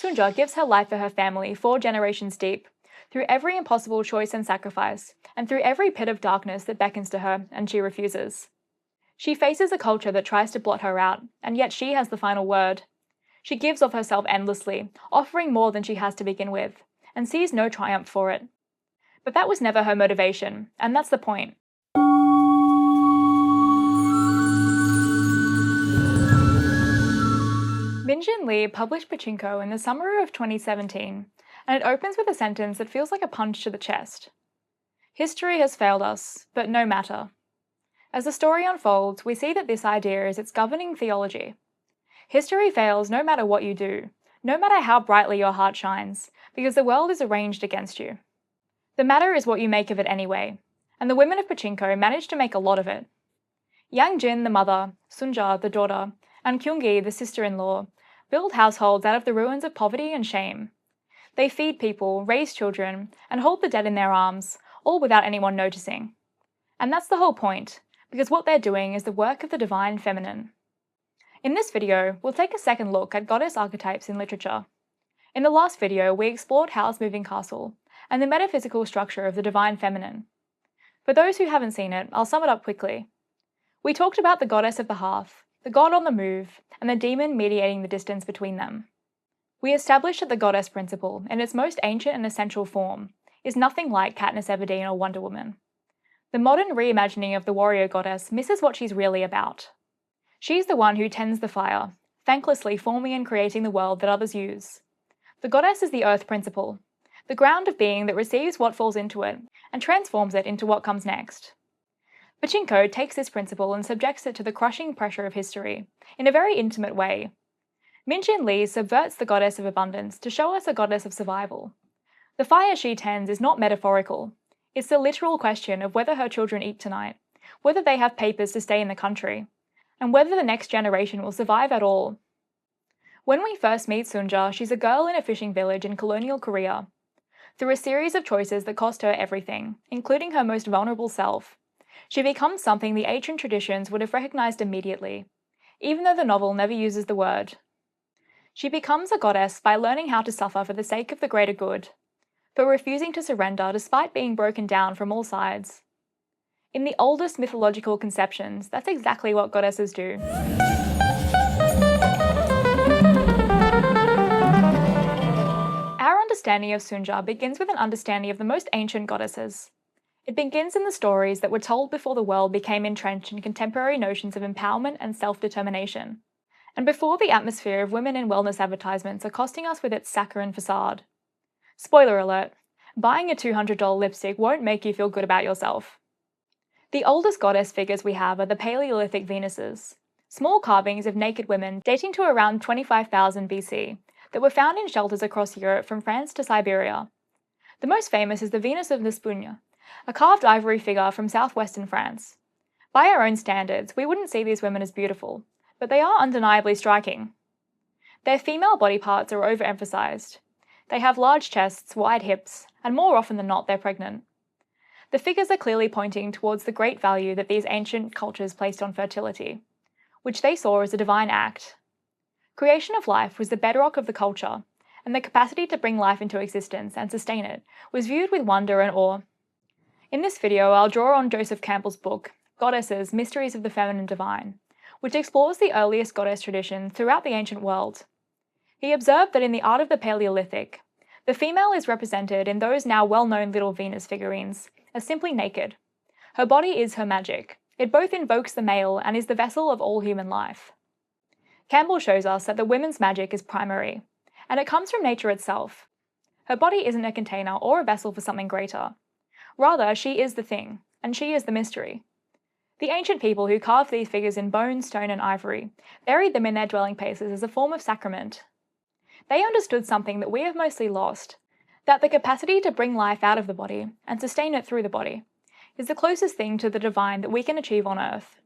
Sunja gives her life for her family 4 generations deep, through every impossible choice and sacrifice, and through every pit of darkness that beckons to her and she refuses. She faces a culture that tries to blot her out, and yet she has the final word. She gives of herself endlessly, offering more than she has to begin with, and sees no triumph for it. But that was never her motivation, and that's the point. Minjin Lee published Pachinko in the summer of 2017, and it opens with a sentence that feels like a punch to the chest. History has failed us, but no matter. As the story unfolds, we see that this idea is its governing theology. History fails no matter what you do, no matter how brightly your heart shines, because the world is arranged against you. The matter is what you make of it anyway, and the women of Pachinko managed to make a lot of it. Yang Jin, the mother, Sunja, the daughter, and Kyungi, the sister-in-law, build households out of the ruins of poverty and shame. They feed people, raise children, and hold the dead in their arms, all without anyone noticing. And that's the whole point, because what they're doing is the work of the divine feminine. In this video, we'll take a second look at goddess archetypes in literature. In the last video, we explored Howl's Moving Castle and the metaphysical structure of the divine feminine. For those who haven't seen it, I'll sum it up quickly. We talked about the goddess of the hearth, the god on the move, and the demon mediating the distance between them. We established that the goddess principle, in its most ancient and essential form, is nothing like Katniss Everdeen or Wonder Woman. The modern reimagining of the warrior goddess misses what she's really about. She's the one who tends the fire, thanklessly forming and creating the world that others use. The goddess is the earth principle, the ground of being that receives what falls into it and transforms it into what comes next. Pachinko takes this principle and subjects it to the crushing pressure of history, in a very intimate way. Minjin Lee subverts the goddess of abundance to show us a goddess of survival. The fire she tends is not metaphorical. It's the literal question of whether her children eat tonight, whether they have papers to stay in the country, and whether the next generation will survive at all. When we first meet Sunja, she's a girl in a fishing village in colonial Korea. Through a series of choices that cost her everything, including her most vulnerable self, she becomes something the ancient traditions would have recognized immediately, even though the novel never uses the word. She becomes a goddess by learning how to suffer for the sake of the greater good, but refusing to surrender despite being broken down from all sides. In the oldest mythological conceptions, that's exactly what goddesses do. Our understanding of Sunja begins with an understanding of the most ancient goddesses. It begins in the stories that were told before the world became entrenched in contemporary notions of empowerment and self-determination, and before the atmosphere of women in wellness advertisements accosting us with its saccharine facade. Spoiler alert, buying a $200 lipstick won't make you feel good about yourself. The oldest goddess figures we have are the Paleolithic Venuses, small carvings of naked women dating to around 25,000 BC that were found in shelters across Europe from France to Siberia. The most famous is the Venus of Nespugne, a carved ivory figure from southwestern France. By our own standards, we wouldn't see these women as beautiful, but they are undeniably striking. Their female body parts are overemphasized. They have large chests, wide hips, and more often than not, they're pregnant. The figures are clearly pointing towards the great value that these ancient cultures placed on fertility, which they saw as a divine act. Creation of life was the bedrock of the culture, and the capacity to bring life into existence and sustain it was viewed with wonder and awe. In this video, I'll draw on Joseph Campbell's book, Goddesses, Mysteries of the Feminine Divine, which explores the earliest goddess tradition throughout the ancient world. He observed that in the art of the Paleolithic, the female is represented in those now well-known little Venus figurines as simply naked. Her body is her magic. It both invokes the male and is the vessel of all human life. Campbell shows us that the women's magic is primary, and it comes from nature itself. Her body isn't a container or a vessel for something greater. Rather, she is the thing, and she is the mystery. The ancient people who carved these figures in bone, stone, and ivory buried them in their dwelling places as a form of sacrament. They understood something that we have mostly lost, that the capacity to bring life out of the body and sustain it through the body is the closest thing to the divine that we can achieve on Earth.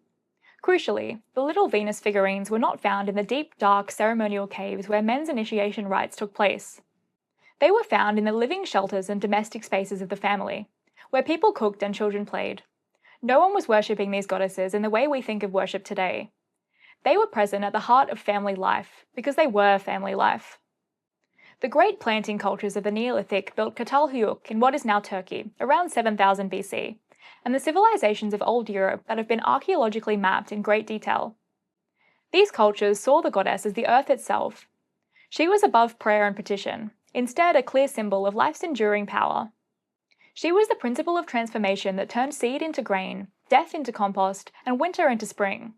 Crucially, the little Venus figurines were not found in the deep, dark, ceremonial caves where men's initiation rites took place. They were found in the living shelters and domestic spaces of the family, where people cooked and children played. No one was worshipping these goddesses in the way we think of worship today. They were present at the heart of family life, because they were family life. The great planting cultures of the Neolithic built Çatalhöyük in what is now Turkey, around 7000 BC, and the civilizations of Old Europe that have been archaeologically mapped in great detail. These cultures saw the goddess as the earth itself. She was above prayer and petition, instead a clear symbol of life's enduring power. She was the principle of transformation that turned seed into grain, death into compost, and winter into spring.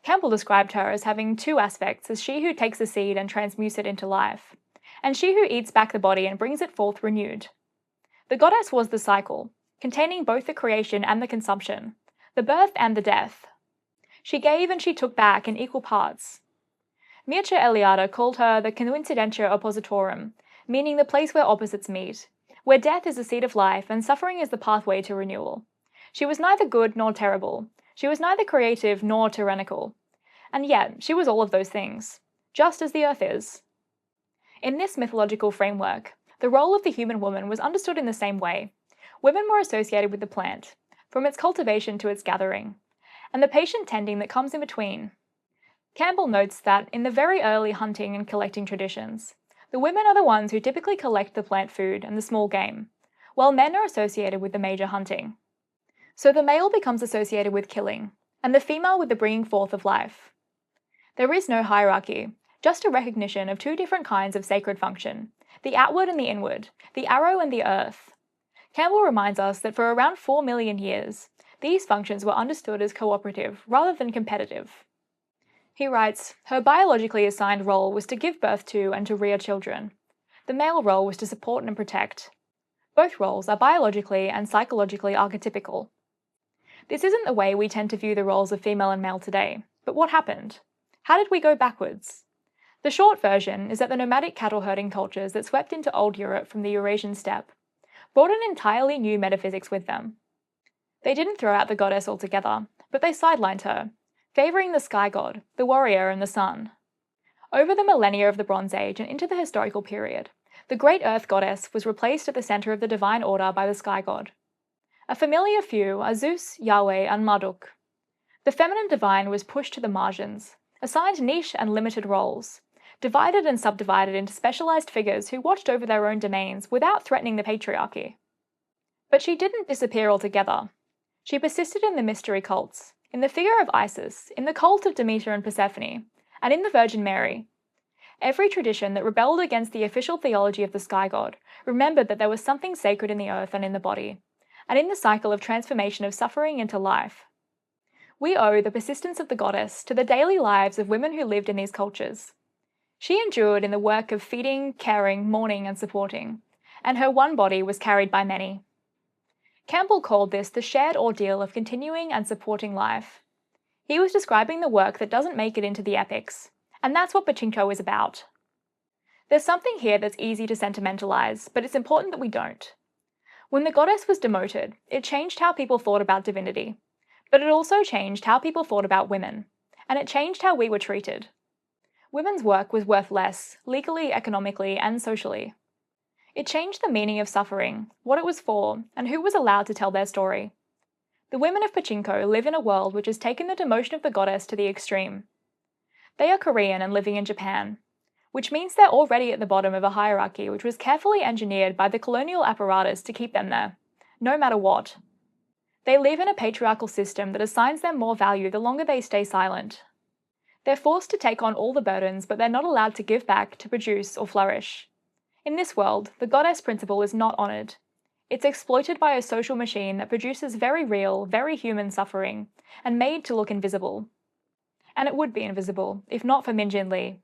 Campbell described her as having two aspects, as she who takes the seed and transmutes it into life, and she who eats back the body and brings it forth renewed. The goddess was the cycle, containing both the creation and the consumption, the birth and the death. She gave and she took back in equal parts. Mircea Eliade called her the coincidentia oppositorum, meaning the place where opposites meet, where death is the seed of life and suffering is the pathway to renewal. She was neither good nor terrible. She was neither creative nor tyrannical. And yet, she was all of those things, just as the earth is. In this mythological framework, the role of the human woman was understood in the same way. Women were associated with the plant, from its cultivation to its gathering, and the patient tending that comes in between. Campbell notes that in the very early hunting and collecting traditions, the women are the ones who typically collect the plant food and the small game, while men are associated with the major hunting. So the male becomes associated with killing, and the female with the bringing forth of life. There is no hierarchy, just a recognition of two different kinds of sacred function, the outward and the inward, the arrow and the earth. Campbell reminds us that for around 4 million years, these functions were understood as cooperative rather than competitive. He writes, her biologically assigned role was to give birth to and to rear children. The male role was to support and protect. Both roles are biologically and psychologically archetypical. This isn't the way we tend to view the roles of female and male today, but what happened? How did we go backwards? The short version is that the nomadic cattle herding cultures that swept into Old Europe from the Eurasian steppe brought an entirely new metaphysics with them. They didn't throw out the goddess altogether, but they sidelined her, favouring the sky god, the warrior and the sun. Over the millennia of the Bronze Age and into the historical period, the great earth goddess was replaced at the centre of the divine order by the sky god. A familiar few are Zeus, Yahweh and Marduk. The feminine divine was pushed to the margins, assigned niche and limited roles, divided and subdivided into specialised figures who watched over their own domains without threatening the patriarchy. But she didn't disappear altogether. She persisted in the mystery cults, in the figure of Isis, in the cult of Demeter and Persephone, and in the Virgin Mary. Every tradition that rebelled against the official theology of the sky god remembered that there was something sacred in the earth and in the body, and in the cycle of transformation of suffering into life. We owe the persistence of the goddess to the daily lives of women who lived in these cultures. She endured in the work of feeding, caring, mourning and supporting, and her one body was carried by many. Campbell called this the shared ordeal of continuing and supporting life. He was describing the work that doesn't make it into the epics, and that's what Pachinko is about. There's something here that's easy to sentimentalize, but it's important that we don't. When the goddess was demoted, it changed how people thought about divinity, but it also changed how people thought about women, and it changed how we were treated. Women's work was worth less, legally, economically, and socially. It changed the meaning of suffering, what it was for, and who was allowed to tell their story. The women of Pachinko live in a world which has taken the demotion of the goddess to the extreme. They are Korean and living in Japan, which means they're already at the bottom of a hierarchy which was carefully engineered by the colonial apparatus to keep them there, no matter what. They live in a patriarchal system that assigns them more value the longer they stay silent. They're forced to take on all the burdens, but they're not allowed to give back, to produce, or flourish. In this world, the goddess principle is not honoured. It's exploited by a social machine that produces very real, very human suffering, and made to look invisible. And it would be invisible, if not for Min Jin Lee.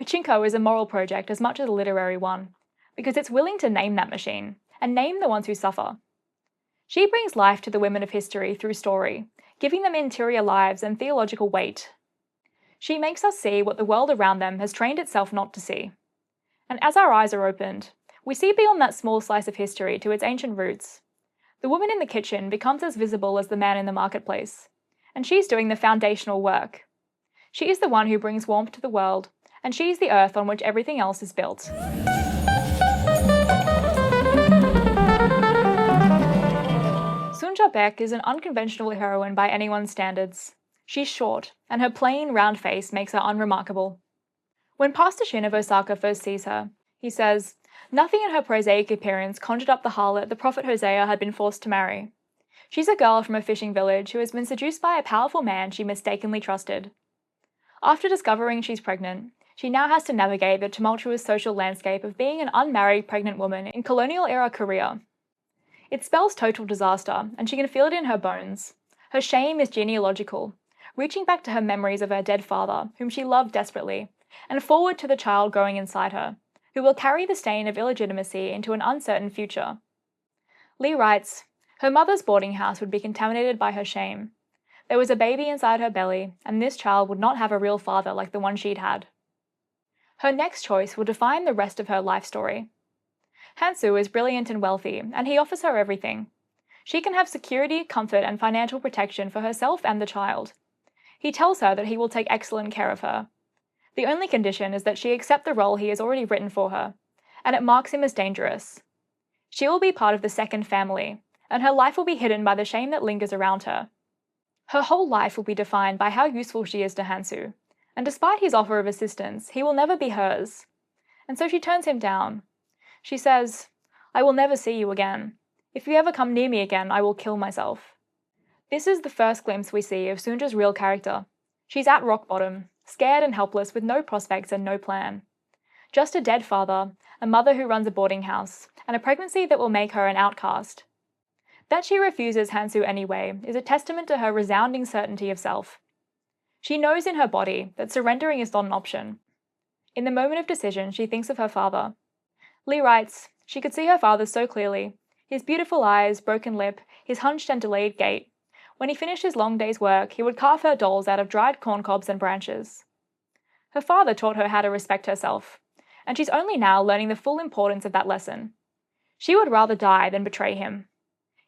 Pachinko is a moral project as much as a literary one, because it's willing to name that machine, and name the ones who suffer. She brings life to the women of history through story, giving them interior lives and theological weight. She makes us see what the world around them has trained itself not to see. And as our eyes are opened, we see beyond that small slice of history to its ancient roots. The woman in the kitchen becomes as visible as the man in the marketplace, and she's doing the foundational work. She is the one who brings warmth to the world, and she's the earth on which everything else is built. Sunja Beck is an unconventional heroine by anyone's standards. She's short, and her plain, round face makes her unremarkable. When Pastor Shin of Osaka first sees her, He says, "Nothing in her prosaic appearance conjured up the harlot the prophet Hosea had been forced to marry. She's a girl from a fishing village who has been seduced by a powerful man she mistakenly trusted. After discovering she's pregnant, she now has to navigate the tumultuous social landscape of being an unmarried pregnant woman in colonial-era Korea. It spells total disaster, and she can feel it in her bones. Her shame is genealogical, reaching back to her memories of her dead father, whom she loved desperately, and forward to the child growing inside her, who will carry the stain of illegitimacy into an uncertain future." Lee writes, "Her mother's boarding house would be contaminated by her shame. There was a baby inside her belly, and this child would not have a real father like the one she'd had." Her next choice will define the rest of her life story. Hansu is brilliant and wealthy, and he offers her everything. She can have security, comfort, and financial protection for herself and the child. He tells her that he will take excellent care of her. The only condition is that she accept the role he has already written for her, and it marks him as dangerous. She will be part of the second family, and her life will be hidden by the shame that lingers around her. Her whole life will be defined by how useful she is to Hansu, and despite his offer of assistance, he will never be hers. And so she turns him down. She says, "I will never see you again. If you ever come near me again, I will kill myself." This is the first glimpse we see of Sunja's real character. She's at rock bottom, scared and helpless with no prospects and no plan. Just a dead father, a mother who runs a boarding house, and a pregnancy that will make her an outcast. That she refuses Hansu anyway is a testament to her resounding certainty of self. She knows in her body that surrendering is not an option. In the moment of decision, she thinks of her father. Lee writes, "She could see her father so clearly. His beautiful eyes, broken lip, his hunched and delayed gait. When he finished his long day's work, he would carve her dolls out of dried corn cobs and branches." Her father taught her how to respect herself, and she's only now learning the full importance of that lesson. She would rather die than betray him.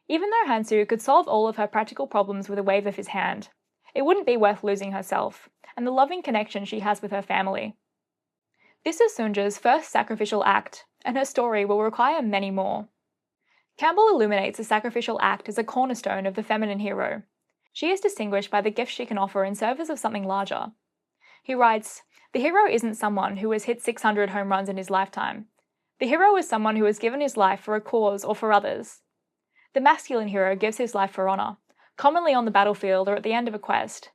Even though Hansu could solve all of her practical problems with a wave of his hand, it wouldn't be worth losing herself, and the loving connection she has with her family. This is Sunja's first sacrificial act, and her story will require many more. Campbell illuminates the sacrificial act as a cornerstone of the feminine hero. She is distinguished by the gift she can offer in service of something larger. He writes, "The hero isn't someone who has hit 600 home runs in his lifetime. The hero is someone who has given his life for a cause or for others. The masculine hero gives his life for honor, commonly on the battlefield or at the end of a quest.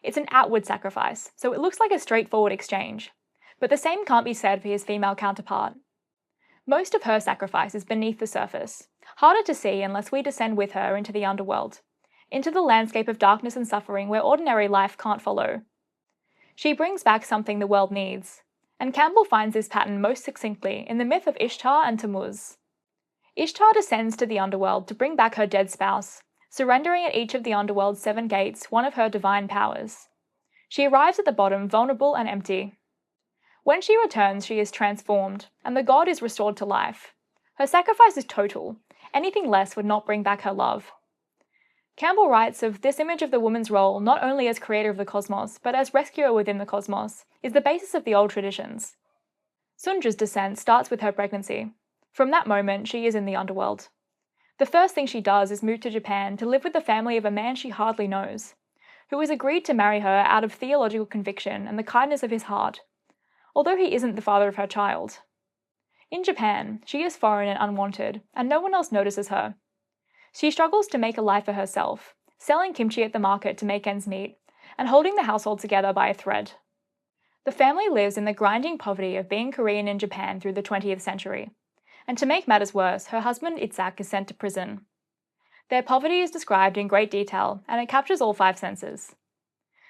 It's an outward sacrifice, so it looks like a straightforward exchange. But the same can't be said for his female counterpart. Most of her sacrifice is beneath the surface, harder to see unless we descend with her into the underworld, into the landscape of darkness and suffering where ordinary life can't follow. She brings back something the world needs, and Campbell finds this pattern most succinctly in the myth of Ishtar and Tammuz. Ishtar descends to the underworld to bring back her dead spouse, surrendering at each of the underworld's 7 gates one of her divine powers. She arrives at the bottom vulnerable and empty. When she returns, she is transformed, and the god is restored to life. Her sacrifice is total. Anything less would not bring back her love. Campbell writes of this image of the woman's role not only as creator of the cosmos, but as rescuer within the cosmos, is the basis of the old traditions. Sunja's descent starts with her pregnancy. From that moment, she is in the underworld. The first thing she does is move to Japan to live with the family of a man she hardly knows, who has agreed to marry her out of theological conviction and the kindness of his heart, although he isn't the father of her child. In Japan, she is foreign and unwanted, and no one else notices her. She struggles to make a life for herself, selling kimchi at the market to make ends meet, and holding the household together by a thread. The family lives in the grinding poverty of being Korean in Japan through the 20th century, and to make matters worse, her husband Itzhak is sent to prison. Their poverty is described in great detail, and it captures all 5 senses.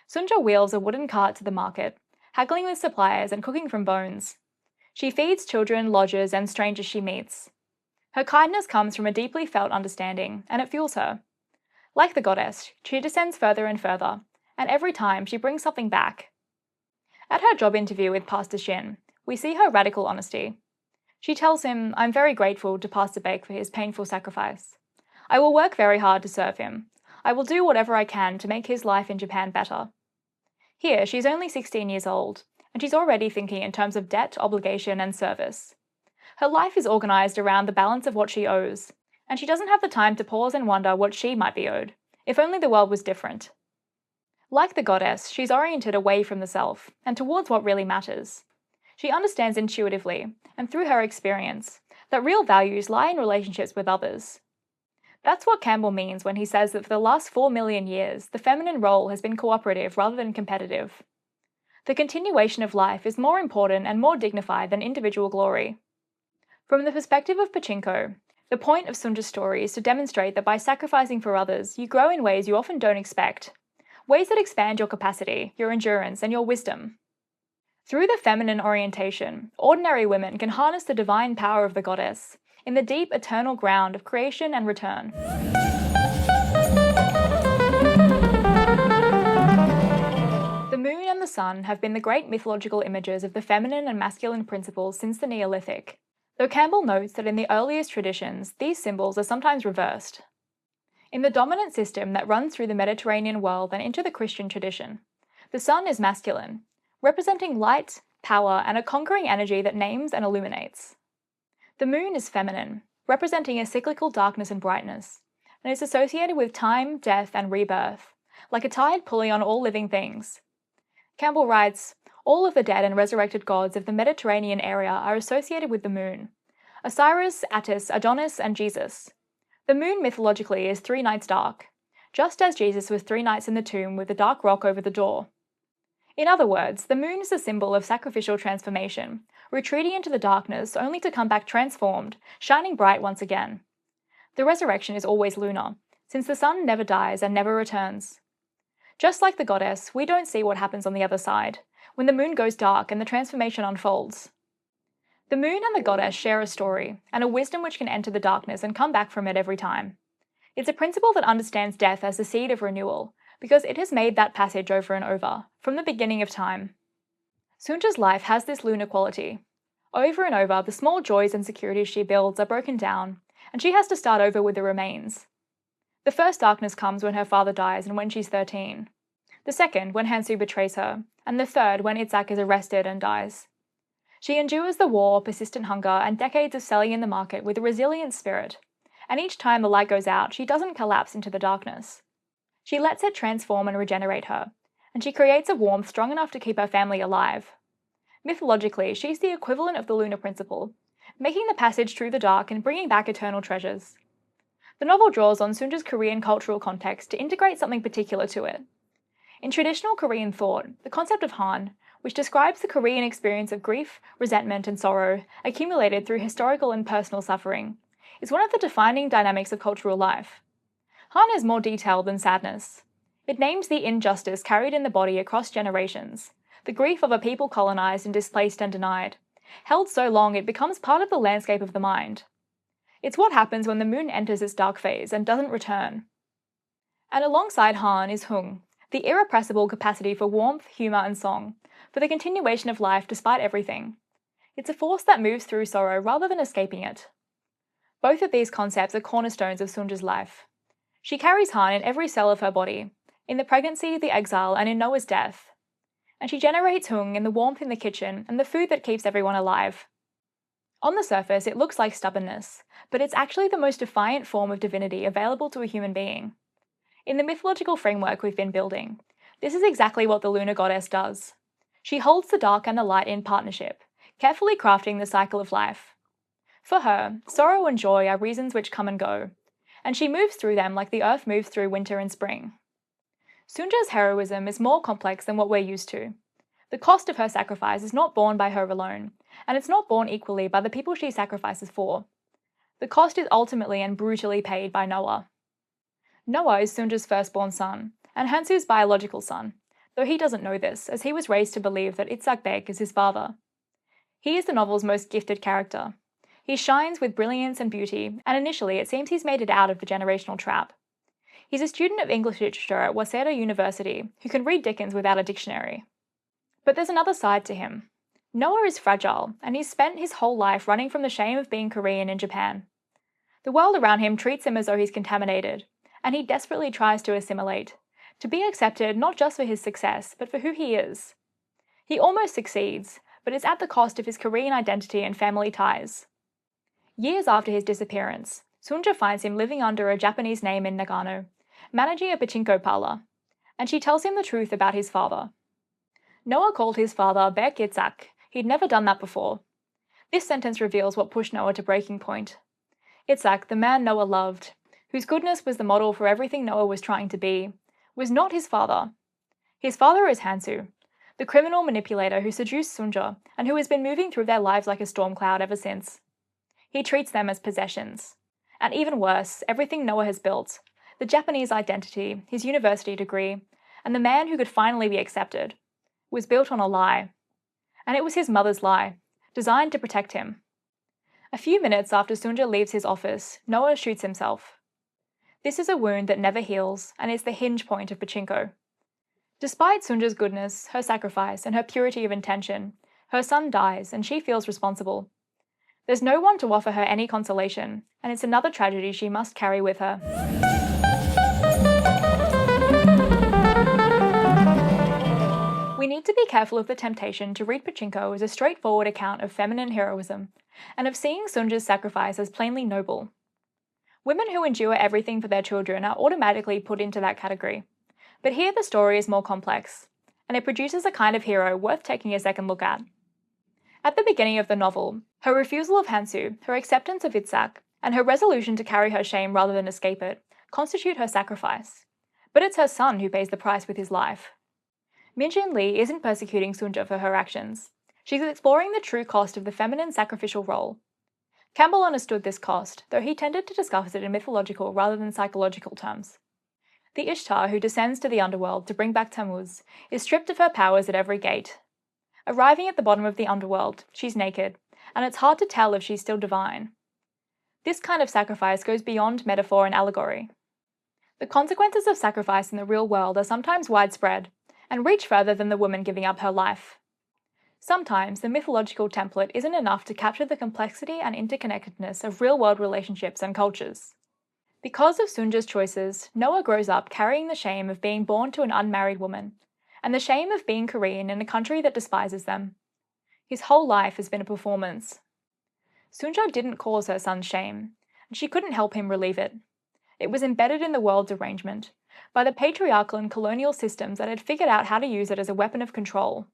Sunja wheels a wooden cart to the market, haggling with suppliers and cooking from bones. She feeds children, lodgers, and strangers she meets. Her kindness comes from a deeply felt understanding, and it fuels her. Like the goddess, she descends further and further, and every time she brings something back. At her job interview with Pastor Shin, we see her radical honesty. She tells him, "I'm very grateful to Pastor Bake for his painful sacrifice. I will work very hard to serve him. I will do whatever I can to make his life in Japan better." Here, she's only 16 years old, and she's already thinking in terms of debt, obligation, and service. Her life is organised around the balance of what she owes, and she doesn't have the time to pause and wonder what she might be owed, if only the world was different. Like the goddess, she's oriented away from the self, and towards what really matters. She understands intuitively, and through her experience, that real values lie in relationships with others. That's what Campbell means when he says that for the last 4 million years, the feminine role has been cooperative rather than competitive. The continuation of life is more important and more dignified than individual glory. From the perspective of Pachinko, the point of Sunja's story is to demonstrate that by sacrificing for others, you grow in ways you often don't expect, ways that expand your capacity, your endurance, and your wisdom. Through the feminine orientation, ordinary women can harness the divine power of the goddess in the deep, eternal ground of creation and return. The moon and the sun have been the great mythological images of the feminine and masculine principles since the Neolithic, though Campbell notes that in the earliest traditions, these symbols are sometimes reversed. In the dominant system that runs through the Mediterranean world and into the Christian tradition, the sun is masculine, representing light, power, and a conquering energy that names and illuminates. The moon is feminine, representing a cyclical darkness and brightness, and is associated with time, death, and rebirth, like a tide pulling on all living things. Campbell writes, all of the dead and resurrected gods of the Mediterranean area are associated with the moon: Osiris, Attis, Adonis, and Jesus. The moon mythologically is 3 nights dark, just as Jesus was 3 nights in the tomb with the dark rock over the door. In other words, the moon is a symbol of sacrificial transformation, retreating into the darkness only to come back transformed, shining bright once again. The resurrection is always lunar, since the sun never dies and never returns. Just like the goddess, we don't see what happens on the other side, when the moon goes dark and the transformation unfolds. The moon and the goddess share a story, and a wisdom which can enter the darkness and come back from it every time. It's a principle that understands death as the seed of renewal, because it has made that passage over and over, from the beginning of time. Sunja's life has this lunar quality. Over and over, the small joys and securities she builds are broken down, and she has to start over with the remains. The first darkness comes when her father dies and when she's 13. The second, when Hansu betrays her, and the third, when Itzhak is arrested and dies. She endures the war, persistent hunger, and decades of selling in the market with a resilient spirit, and each time the light goes out, she doesn't collapse into the darkness. She lets it transform and regenerate her, and she creates a warmth strong enough to keep her family alive. Mythologically, she's the equivalent of the lunar principle, making the passage through the dark and bringing back eternal treasures. The novel draws on Sunja's Korean cultural context to integrate something particular to it. In traditional Korean thought, the concept of Han, which describes the Korean experience of grief, resentment, and sorrow accumulated through historical and personal suffering, is one of the defining dynamics of cultural life. Han is more detailed than sadness. It names the injustice carried in the body across generations, the grief of a people colonized and displaced and denied, held so long it becomes part of the landscape of the mind. It's what happens when the moon enters its dark phase and doesn't return. And alongside Han is Hung, the irrepressible capacity for warmth, humour, and song, for the continuation of life despite everything. It's a force that moves through sorrow rather than escaping it. Both of these concepts are cornerstones of Sunja's life. She carries Han in every cell of her body, in the pregnancy, the exile, and in Noah's death. And she generates Hung in the warmth in the kitchen and the food that keeps everyone alive. On the surface, it looks like stubbornness, but it's actually the most defiant form of divinity available to a human being. In the mythological framework we've been building, this is exactly what the lunar goddess does. She holds the dark and the light in partnership, carefully crafting the cycle of life. For her, sorrow and joy are reasons which come and go, and she moves through them like the earth moves through winter and spring. Sunja's heroism is more complex than what we're used to. The cost of her sacrifice is not borne by her alone, and it's not borne equally by the people she sacrifices for. The cost is ultimately and brutally paid by Noah. Noah is Sunja's firstborn son, and Hansu's biological son, though he doesn't know this, as he was raised to believe that Itzhak Beg is his father. He is the novel's most gifted character. He shines with brilliance and beauty, and initially it seems he's made it out of the generational trap. He's a student of English literature at Waseda University who can read Dickens without a dictionary. But there's another side to him. Noah is fragile, and he's spent his whole life running from the shame of being Korean in Japan. The world around him treats him as though he's contaminated, and he desperately tries to assimilate, to be accepted not just for his success, but for who he is. He almost succeeds, but it's at the cost of his Korean identity and family ties. Years after his disappearance, Sunja finds him living under a Japanese name in Nagano, managing a pachinko parlor, and she tells him the truth about his father. Noah called his father Bek Itzhak, He'd never done that before. This sentence reveals what pushed Noah to breaking point. Itzhak, the man Noah loved, whose goodness was the model for everything Noah was trying to be, was not his father. His father is Hansu, the criminal manipulator who seduced Sunja and who has been moving through their lives like a storm cloud ever since. He treats them as possessions. And even worse, everything Noah has built, the Japanese identity, his university degree, and the man who could finally be accepted, was built on a lie. And it was his mother's lie, designed to protect him. A few minutes after Sunja leaves his office, Noah shoots himself. This is a wound that never heals, and is the hinge point of Pachinko. Despite Sunja's goodness, her sacrifice, and her purity of intention, her son dies and she feels responsible. There's no one to offer her any consolation, and it's another tragedy she must carry with her. We need to be careful of the temptation to read Pachinko as a straightforward account of feminine heroism, and of seeing Sunja's sacrifice as plainly noble. Women who endure everything for their children are automatically put into that category. But here the story is more complex, and it produces a kind of hero worth taking a second look at. At the beginning of the novel, her refusal of Hansu, her acceptance of Itzhak, and her resolution to carry her shame rather than escape it, constitute her sacrifice. But it's her son who pays the price with his life. Minjin Lee isn't persecuting Sunja for her actions. She's exploring the true cost of the feminine sacrificial role. Campbell understood this cost, though he tended to discuss it in mythological rather than psychological terms. The Ishtar who descends to the underworld to bring back Tammuz is stripped of her powers at every gate. Arriving at the bottom of the underworld, she's naked, and it's hard to tell if she's still divine. This kind of sacrifice goes beyond metaphor and allegory. The consequences of sacrifice in the real world are sometimes widespread, and reach further than the woman giving up her life. Sometimes the mythological template isn't enough to capture the complexity and interconnectedness of real-world relationships and cultures. Because of Sunja's choices, Noah grows up carrying the shame of being born to an unmarried woman, and the shame of being Korean in a country that despises them. His whole life has been a performance. Sunja didn't cause her son's shame, and she couldn't help him relieve it. It was embedded in the world's arrangement, by the patriarchal and colonial systems that had figured out how to use it as a weapon of control.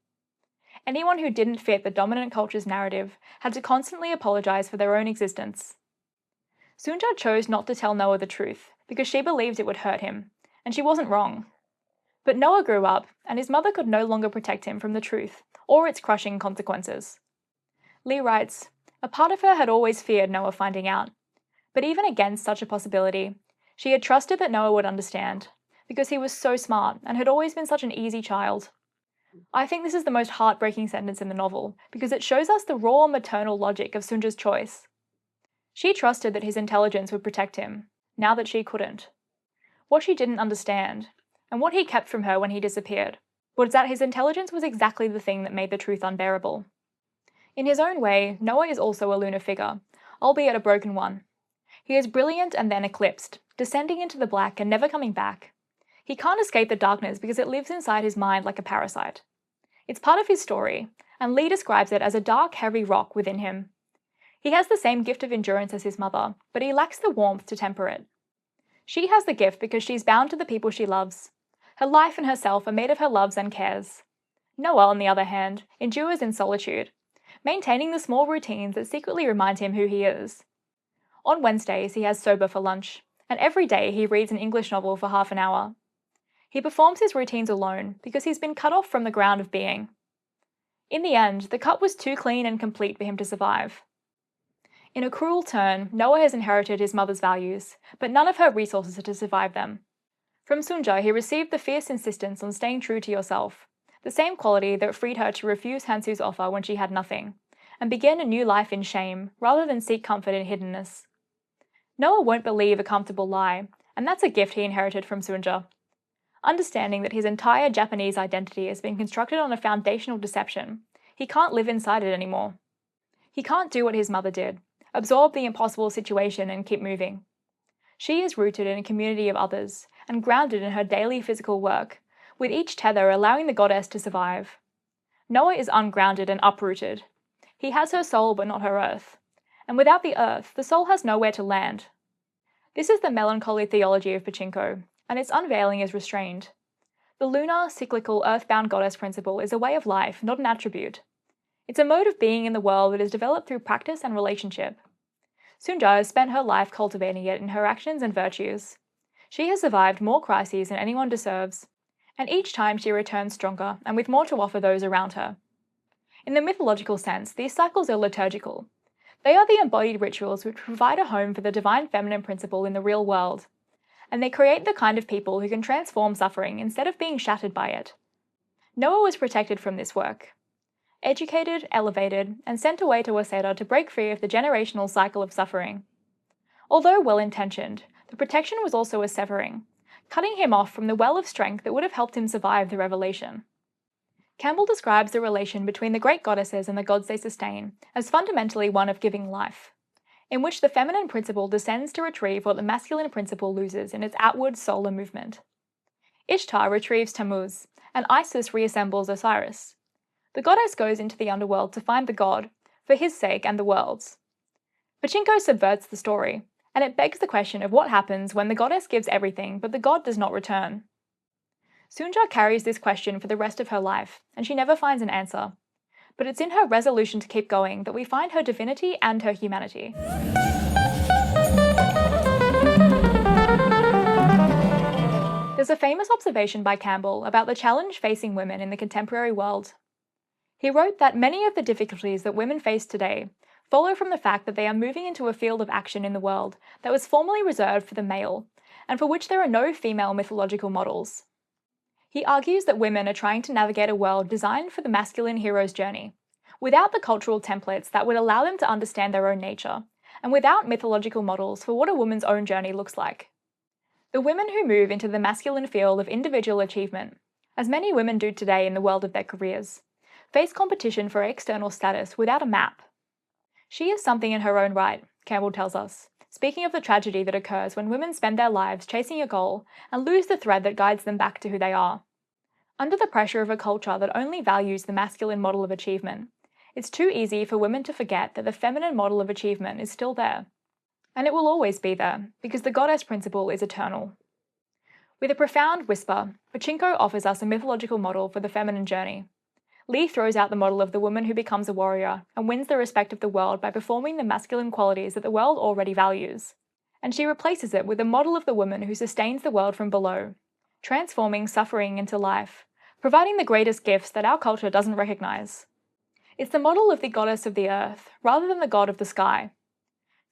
Anyone who didn't fit the dominant culture's narrative had to constantly apologize for their own existence. Sunja chose not to tell Noah the truth because she believed it would hurt him, and she wasn't wrong. But Noah grew up, and his mother could no longer protect him from the truth, or its crushing consequences. Lee writes, "A part of her had always feared Noah finding out, but even against such a possibility, she had trusted that Noah would understand, because he was so smart and had always been such an easy child." I think this is the most heartbreaking sentence in the novel, because it shows us the raw maternal logic of Sunja's choice. She trusted that his intelligence would protect him, now that she couldn't. What she didn't understand, and what he kept from her when he disappeared, was that his intelligence was exactly the thing that made the truth unbearable. In his own way, Noah is also a lunar figure, albeit a broken one. He is brilliant and then eclipsed, descending into the black and never coming back. He can't escape the darkness because it lives inside his mind like a parasite. It's part of his story, and Lee describes it as a dark, heavy rock within him. He has the same gift of endurance as his mother, but he lacks the warmth to temper it. She has the gift because she's bound to the people she loves. Her life and herself are made of her loves and cares. Noah, on the other hand, endures in solitude, maintaining the small routines that secretly remind him who he is. On Wednesdays, he has soba for lunch, and every day he reads an English novel for half an hour. He performs his routines alone because he's been cut off from the ground of being. In the end, the cut was too clean and complete for him to survive. In a cruel turn, Noah has inherited his mother's values, but none of her resources to survive them. From Sunja, he received the fierce insistence on staying true to yourself, the same quality that freed her to refuse Hansu's offer when she had nothing, and begin a new life in shame rather than seek comfort in hiddenness. Noah won't believe a comfortable lie, and that's a gift he inherited from Sunja. Understanding that his entire Japanese identity has been constructed on a foundational deception, he can't live inside it anymore. He can't do what his mother did, absorb the impossible situation and keep moving. She is rooted in a community of others and grounded in her daily physical work, with each tether allowing the goddess to survive. Noah is ungrounded and uprooted. He has her soul but not her earth, and without the earth, the soul has nowhere to land. This is the melancholy theology of Pachinko, and its unveiling is restrained. The lunar, cyclical, earthbound goddess principle is a way of life, not an attribute. It's a mode of being in the world that is developed through practice and relationship. Sunja has spent her life cultivating it in her actions and virtues. She has survived more crises than anyone deserves, and each time she returns stronger and with more to offer those around her. In the mythological sense, these cycles are liturgical. They are the embodied rituals which provide a home for the divine feminine principle in the real world, and they create the kind of people who can transform suffering instead of being shattered by it. Noah was protected from this work. Educated, elevated, and sent away to Waseda to break free of the generational cycle of suffering. Although well-intentioned, the protection was also a severing, cutting him off from the well of strength that would have helped him survive the revelation. Campbell describes the relation between the great goddesses and the gods they sustain as fundamentally one of giving life, in which the feminine principle descends to retrieve what the masculine principle loses in its outward solar movement. Ishtar retrieves Tammuz, and Isis reassembles Osiris. The goddess goes into the underworld to find the god, for his sake and the world's. Pachinko subverts the story, and it begs the question of what happens when the goddess gives everything but the god does not return. Sunja carries this question for the rest of her life, and she never finds an answer. But it's in her resolution to keep going that we find her divinity and her humanity. There's a famous observation by Campbell about the challenge facing women in the contemporary world. He wrote that many of the difficulties that women face today follow from the fact that they are moving into a field of action in the world that was formerly reserved for the male, and for which there are no female mythological models. He argues that women are trying to navigate a world designed for the masculine hero's journey, without the cultural templates that would allow them to understand their own nature, and without mythological models for what a woman's own journey looks like. The women who move into the masculine field of individual achievement, as many women do today in the world of their careers, face competition for external status without a map. She is something in her own right, Campbell tells us, speaking of the tragedy that occurs when women spend their lives chasing a goal and lose the thread that guides them back to who they are. Under the pressure of a culture that only values the masculine model of achievement, it's too easy for women to forget that the feminine model of achievement is still there. And it will always be there, because the goddess principle is eternal. With a profound whisper, Pachinko offers us a mythological model for the feminine journey. Lee throws out the model of the woman who becomes a warrior and wins the respect of the world by performing the masculine qualities that the world already values. And she replaces it with a model of the woman who sustains the world from below, transforming suffering into life, providing the greatest gifts that our culture doesn't recognize. It's the model of the goddess of the earth, rather than the god of the sky.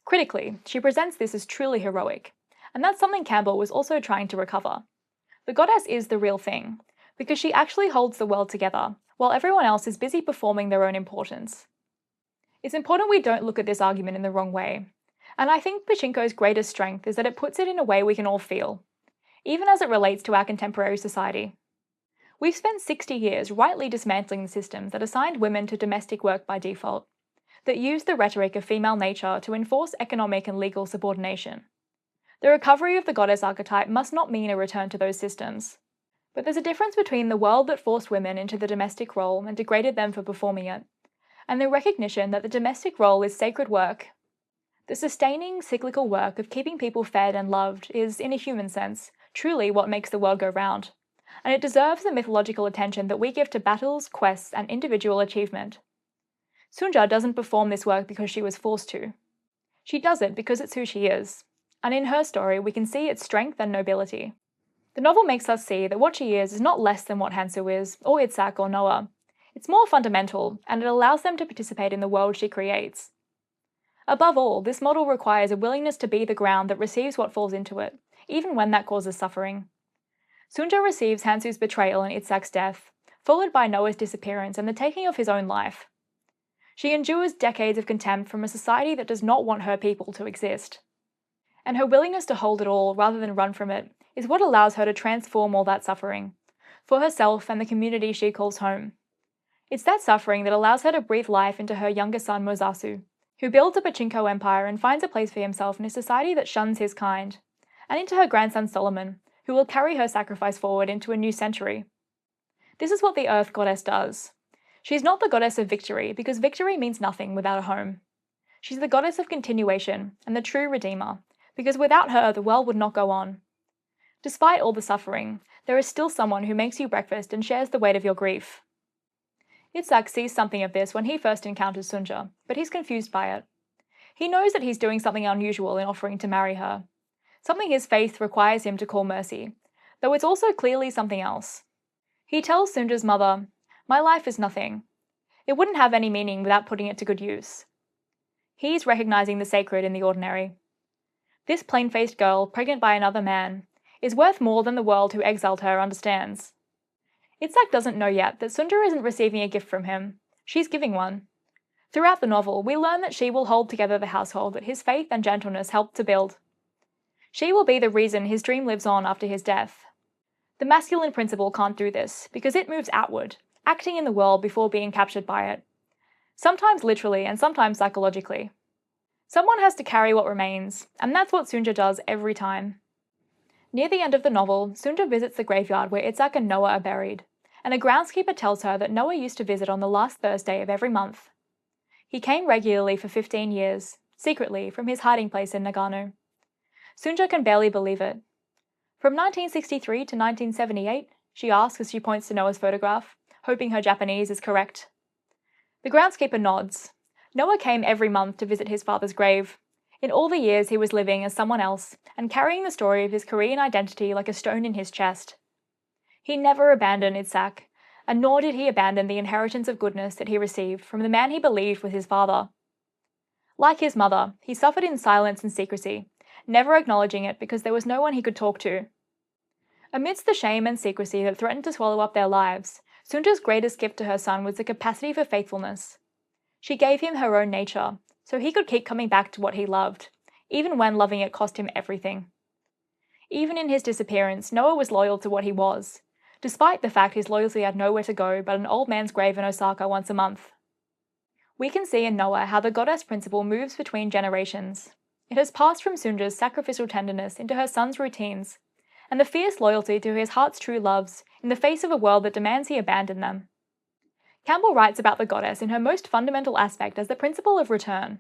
Critically, she presents this as truly heroic, and that's something Campbell was also trying to recover. The goddess is the real thing, because she actually holds the world together, while everyone else is busy performing their own importance. It's important we don't look at this argument in the wrong way, and I think Pachinko's greatest strength is that it puts it in a way we can all feel, even as it relates to our contemporary society. We've spent 60 years rightly dismantling the systems that assigned women to domestic work by default, that use the rhetoric of female nature to enforce economic and legal subordination. The recovery of the goddess archetype must not mean a return to those systems. But there's a difference between the world that forced women into the domestic role and degraded them for performing it, and the recognition that the domestic role is sacred work. The sustaining, cyclical work of keeping people fed and loved is, in a human sense, truly what makes the world go round, and it deserves the mythological attention that we give to battles, quests, and individual achievement. Sunja doesn't perform this work because she was forced to. She does it because it's who she is, and in her story we can see its strength and nobility. The novel makes us see that what she is not less than what Hansu is, or Itzhak or Noah. It's more fundamental, and it allows them to participate in the world she creates. Above all, this model requires a willingness to be the ground that receives what falls into it, even when that causes suffering. Sunja receives Hansu's betrayal and Itzhak's death, followed by Noah's disappearance and the taking of his own life. She endures decades of contempt from a society that does not want her people to exist. And her willingness to hold it all rather than run from it is what allows her to transform all that suffering, for herself and the community she calls home. It's that suffering that allows her to breathe life into her younger son Mozasu, who builds a Pachinko empire and finds a place for himself in a society that shuns his kind, and into her grandson Solomon, who will carry her sacrifice forward into a new century. This is what the Earth Goddess does. She's not the goddess of victory, because victory means nothing without a home. She's the goddess of continuation and the true redeemer, because without her the world would not go on. Despite all the suffering, there is still someone who makes you breakfast and shares the weight of your grief. Itzhak sees something of this when he first encounters Sunja, but he's confused by it. He knows that he's doing something unusual in offering to marry her, something his faith requires him to call mercy, though it's also clearly something else. He tells Sunja's mother, "My life is nothing. It wouldn't have any meaning without putting it to good use." He's recognizing the sacred in the ordinary. This plain-faced girl, pregnant by another man, is worth more than the world who exiled her understands. Itzhak doesn't know yet that Sunja isn't receiving a gift from him. She's giving one. Throughout the novel, we learn that she will hold together the household that his faith and gentleness helped to build. She will be the reason his dream lives on after his death. The masculine principle can't do this, because it moves outward, acting in the world before being captured by it. Sometimes literally and sometimes psychologically. Someone has to carry what remains, and that's what Sunja does every time. Near the end of the novel, Sunja visits the graveyard where Itzhak and Noah are buried, and a groundskeeper tells her that Noah used to visit on the last Thursday of every month. He came regularly for 15 years, secretly, from his hiding place in Nagano. Sunja can barely believe it. From 1963 to 1978, she asks as she points to Noah's photograph, hoping her Japanese is correct. The groundskeeper nods. Noah came every month to visit his father's grave. In all the years he was living as someone else and carrying the story of his Korean identity like a stone in his chest. He never abandoned Itzhak, and nor did he abandon the inheritance of goodness that he received from the man he believed was his father. Like his mother, he suffered in silence and secrecy, never acknowledging it because there was no one he could talk to. Amidst the shame and secrecy that threatened to swallow up their lives, Sunja's greatest gift to her son was the capacity for faithfulness. She gave him her own nature, so he could keep coming back to what he loved, even when loving it cost him everything. Even in his disappearance, Noah was loyal to what he was, despite the fact his loyalty had nowhere to go but an old man's grave in Osaka once a month. We can see in Noah how the goddess principle moves between generations. It has passed from Sunja's sacrificial tenderness into her son's routines, and the fierce loyalty to his heart's true loves in the face of a world that demands he abandon them. Campbell writes about the goddess in her most fundamental aspect as the principle of return.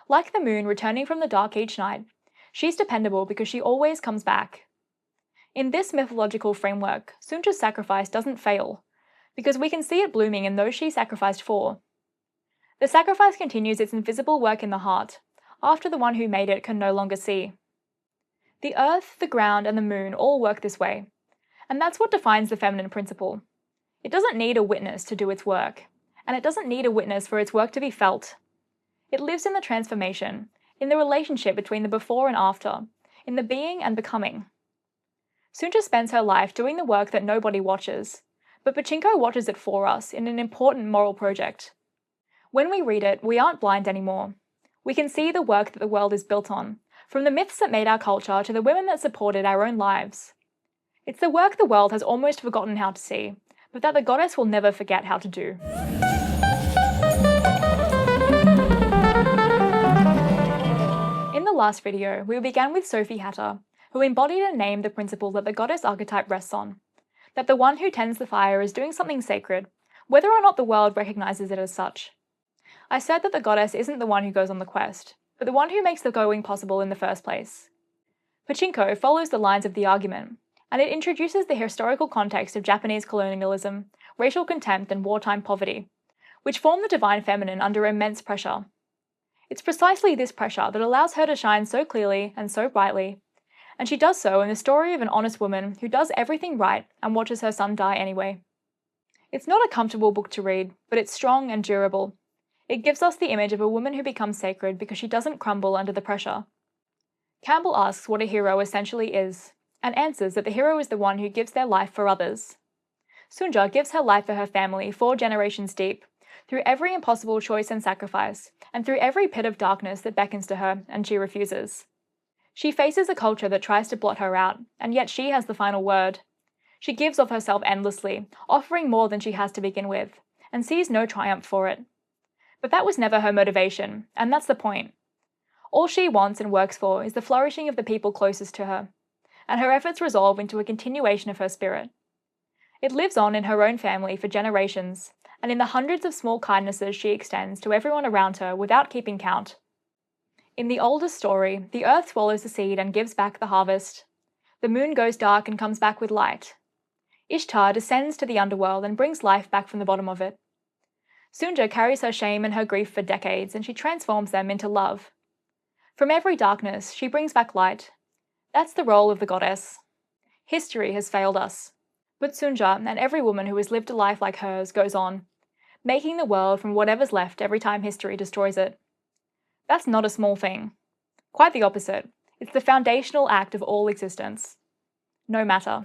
Like the moon returning from the dark each night, she's dependable because she always comes back. In this mythological framework, Sunja's sacrifice doesn't fail, because we can see it blooming in those she sacrificed for. The sacrifice continues its invisible work in the heart, after the one who made it can no longer see. The earth, the ground, and the moon all work this way, and that's what defines the feminine principle. It doesn't need a witness to do its work, and it doesn't need a witness for its work to be felt. It lives in the transformation, in the relationship between the before and after, in the being and becoming. Sunja spends her life doing the work that nobody watches, but Pachinko watches it for us in an important moral project. When we read it, we aren't blind anymore. We can see the work that the world is built on, from the myths that made our culture to the women that supported our own lives. It's the work the world has almost forgotten how to see, but that the goddess will never forget how to do. In the last video, we began with Sophie Hatter, who embodied and named the principle that the goddess archetype rests on, that the one who tends the fire is doing something sacred, whether or not the world recognizes it as such. I said that the goddess isn't the one who goes on the quest, but the one who makes the going possible in the first place. Pachinko follows the lines of the argument, and it introduces the historical context of Japanese colonialism, racial contempt, and wartime poverty, which form the divine feminine under immense pressure. It's precisely this pressure that allows her to shine so clearly and so brightly, and she does so in the story of an honest woman who does everything right and watches her son die anyway. It's not a comfortable book to read, but it's strong and durable. It gives us the image of a woman who becomes sacred because she doesn't crumble under the pressure. Campbell asks what a hero essentially is, and answers that the hero is the one who gives their life for others. Sunja gives her life for her family 4 generations deep, through every impossible choice and sacrifice, and through every pit of darkness that beckons to her and she refuses. She faces a culture that tries to blot her out, and yet she has the final word. She gives of herself endlessly, offering more than she has to begin with, and sees no triumph for it. But that was never her motivation, and that's the point. All she wants and works for is the flourishing of the people closest to her, and her efforts resolve into a continuation of her spirit. It lives on in her own family for generations, and in the hundreds of small kindnesses she extends to everyone around her without keeping count. In the oldest story, the earth swallows the seed and gives back the harvest. The moon goes dark and comes back with light. Ishtar descends to the underworld and brings life back from the bottom of it. Sunja carries her shame and her grief for decades, and she transforms them into love. From every darkness, she brings back light. That's the role of the goddess. History has failed us. But Sunja, and every woman who has lived a life like hers, goes on, making the world from whatever's left every time history destroys it. That's not a small thing. Quite the opposite. It's the foundational act of all existence. No matter.